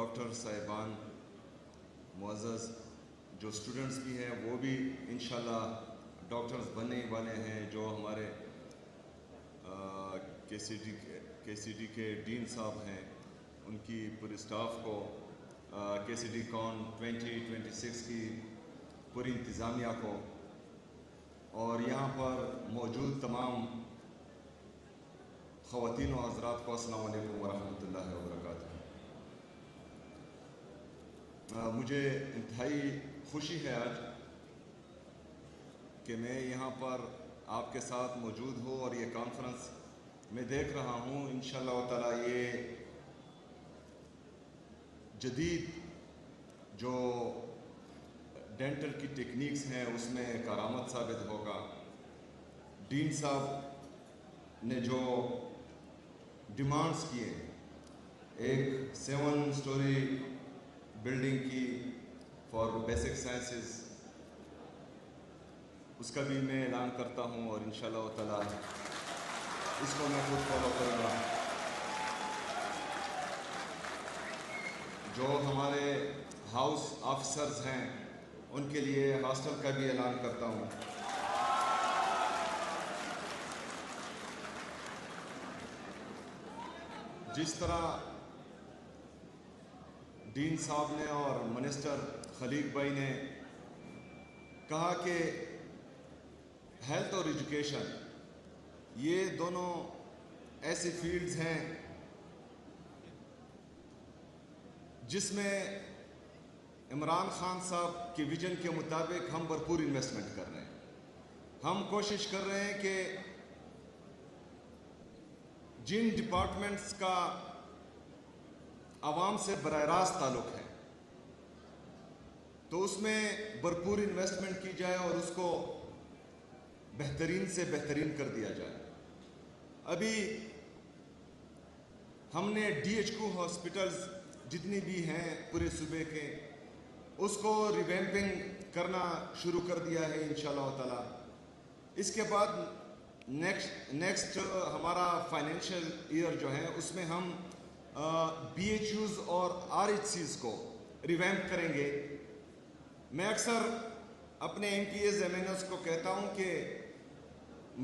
Doctor صاحبان معزز جو اسٹوڈنٹس بھی ہیں وہ بھی انشاءاللہ ڈاکٹرز بننے والے ہیں، جو ہمارے کے سی ڈی کے ڈین صاحب ہیں، ان کی پوری اسٹاف کو، کے سی ڈی کون 2026 کی پوری انتظامیہ کو، اور یہاں پر موجود تمام خواتین و حضرات کو السلام علیکم ورحمۃ اللہ وبرکاتہ۔ مجھے انتہائی خوشی ہے آج کہ میں یہاں پر آپ کے ساتھ موجود ہوں اور یہ کانفرنس میں دیکھ رہا ہوں۔ انشاءاللہ تعالی یہ جدید جو ڈینٹل کی ٹیکنیکس ہیں اس میں کارآمد ثابت ہوگا۔ ڈین صاحب نے جو ڈیمانڈز کیے، ایک 7 سٹوری بلڈنگ کی فار بیسک سائنسز، اس کا بھی میں اعلان کرتا ہوں اور انشاءاللہ تعالی اس کو میں خود فالو کروں گا۔ جو ہمارے ہاؤس آفیسرز ہیں ان کے لیے ہاسٹل کا بھی اعلان کرتا ہوں۔ جس طرح ڈین صاحب نے اور منسٹر خلیق بھائی نے کہا کہ ہیلتھ اور ایجوکیشن یہ دونوں ایسی فیلڈز ہیں جس میں عمران خان صاحب کے ویژن کے مطابق ہم بھرپور انویسٹمنٹ کر رہے ہیں۔ ہم کوشش کر رہے ہیں کہ جن ڈپارٹمنٹس کا عوام سے براہ راست تعلق ہے تو اس میں بھرپور انویسٹمنٹ کی جائے اور اس کو بہترین سے بہترین کر دیا جائے۔ ابھی ہم نے ڈی ایچ کو ہاسپٹلز جتنی بھی ہیں پورے صوبے کے، اس کو ریویمپنگ کرنا شروع کر دیا ہے انشاءاللہ تعالی۔ اس کے بعد نیکسٹ ہمارا فائنینشیل ایئر جو ہے اس میں ہم بی ایچ یوز اور آر ایچ سیز کو ریویمپ کریں گے۔ میں اکثر اپنے M P As M N S کو کہتا ہوں کہ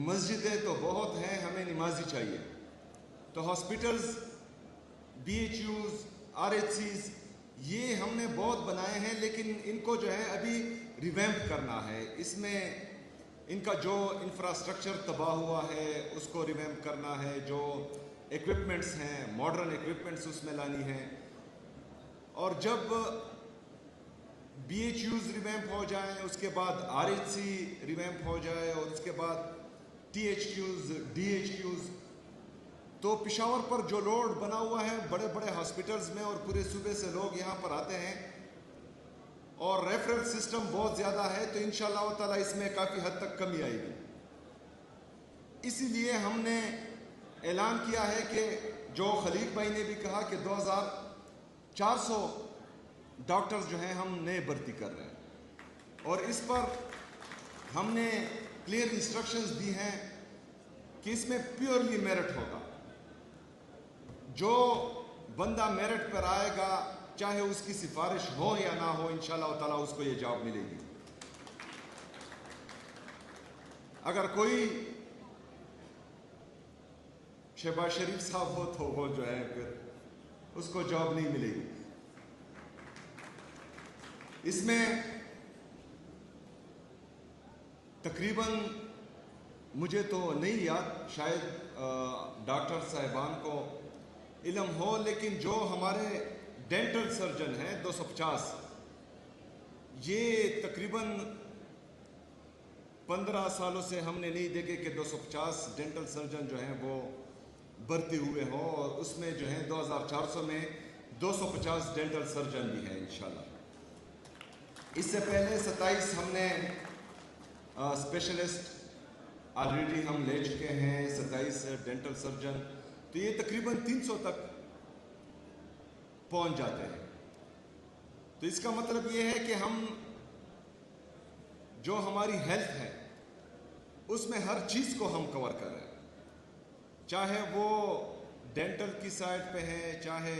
مسجدیں تو بہت ہیں، ہمیں نمازی چاہیے۔ تو hospitals, B H Us, R H Cs یہ ہم نے بہت بنائے ہیں، لیکن ان کو جو ہے ابھی ریویمپ کرنا ہے۔ اس میں ان کا جو انفراسٹرکچر تباہ ہوا ہے اس کو ریویمپ کرنا ہے، جو ایکوپمنٹس ہیں ماڈرن ایکوپمنٹس اس میں لانی ہیں، اور جب بی ایچ یوز ریویمپ ہو جائیں اس کے بعد آر ایچ سی ریویمپ ہو جائے اور اس کے بعد T H Qs, D H Qs, تو پشاور پر جو لوڈ بنا ہوا ہے بڑے بڑے ہاسپٹلز میں اور پورے صوبے سے لوگ یہاں پر آتے ہیں اور ریفرل سسٹم بہت زیادہ ہے، تو انشاءاللہ تعالی اس میں کافی حد تک کمی آئے گی۔ اسی لیے ہم نے اعلان کیا ہے کہ جو خلیق بھائی نے بھی کہا کہ 2400 ڈاکٹرز جو ہیں ہم نئے بھرتی کر رہے ہیں، اور اس پر ہم نے کلیئر انسٹرکشنز دی ہیں کہ اس میں پیورلی میرٹ ہوگا۔ جو بندہ میرٹ پر آئے گا چاہے اس کی سفارش ہو یا نہ ہو، انشاءاللہ تعالی اس کو یہ جاب ملے گی۔ اگر کوئی شہباز شریف صاحب ہو تو وہ جو ہے پھر اس کو جاب نہیں ملے گی۔ اس میں تقریباً مجھے تو نہیں یاد، شاید ڈاکٹر صاحبان کو علم ہو، لیکن جو ہمارے ڈینٹل سرجن ہیں 250، یہ تقریباً 15 سالوں سے ہم نے نہیں دیکھے کہ 250 ڈینٹل سرجن جو ہیں وہ بھرتی ہوئے ہوں، اور اس میں جو ہیں 2400 میں 250 ڈینٹل سرجن بھی ہیں انشاءاللہ۔ اس سے پہلے 27 ہم نے اسپیشلسٹ آلریڈی ہم لے چکے ہیں، 27 ڈینٹل سرجن، تو یہ تقریباً 300 تک پہنچ جاتے ہیں۔ تو اس کا مطلب یہ ہے کہ ہم جو ہماری ہیلتھ ہے اس میں ہر چیز کو ہم کور کر رہے ہیں، چاہے وہ ڈینٹل کی سائڈ پہ ہے، چاہے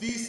30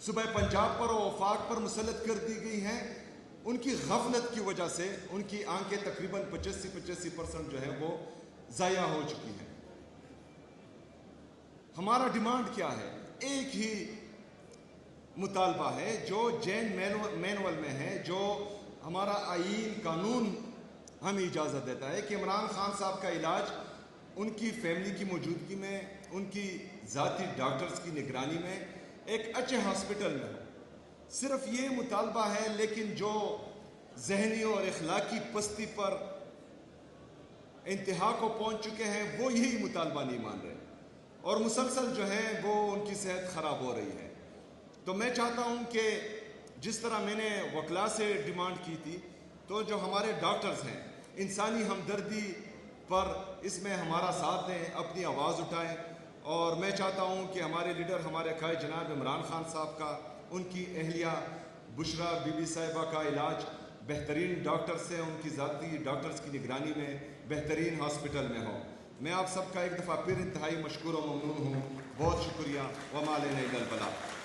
صوبہ پنجاب پر اور وفاق پر مسلط کر دی گئی ہیں، ان کی غفلت کی وجہ سے ان کی آنکھیں تقریباً 85% جو ہے وہ ضائع ہو چکی ہیں۔ ہمارا ڈیمانڈ کیا ہے؟ ایک ہی مطالبہ ہے جو جین مینول میں ہے، جو ہمارا آئین قانون ہمیں اجازت دیتا ہے کہ عمران خان صاحب کا علاج ان کی فیملی کی موجودگی میں، ان کی ذاتی ڈاکٹرز کی نگرانی میں ایک اچھے ہاسپٹل میں ہو۔ صرف یہ مطالبہ ہے، لیکن جو ذہنی اور اخلاقی پستی پر انتہا کو پہنچ چکے ہیں وہ یہی مطالبہ نہیں مان رہے، اور مسلسل جو ہے وہ ان کی صحت خراب ہو رہی ہے۔ تو میں چاہتا ہوں کہ جس طرح میں نے وکلاء سے ڈیمانڈ کی تھی، تو جو ہمارے ڈاکٹرز ہیں انسانی ہمدردی پر اس میں ہمارا ساتھ دیں، اپنی آواز اٹھائیں، اور میں چاہتا ہوں کہ ہمارے لیڈر، ہمارے قائد جناب عمران خان صاحب کا، ان کی اہلیہ بشرا بی بی صاحبہ کا علاج بہترین ڈاکٹر سے، ان کی ذاتی ڈاکٹرز کی نگرانی میں بہترین ہاسپٹل میں ہو۔ میں آپ سب کا ایک دفعہ پھر انتہائی مشکور و ممنون ہوں۔ بہت شکریہ۔ وما علینا الا البلاغ۔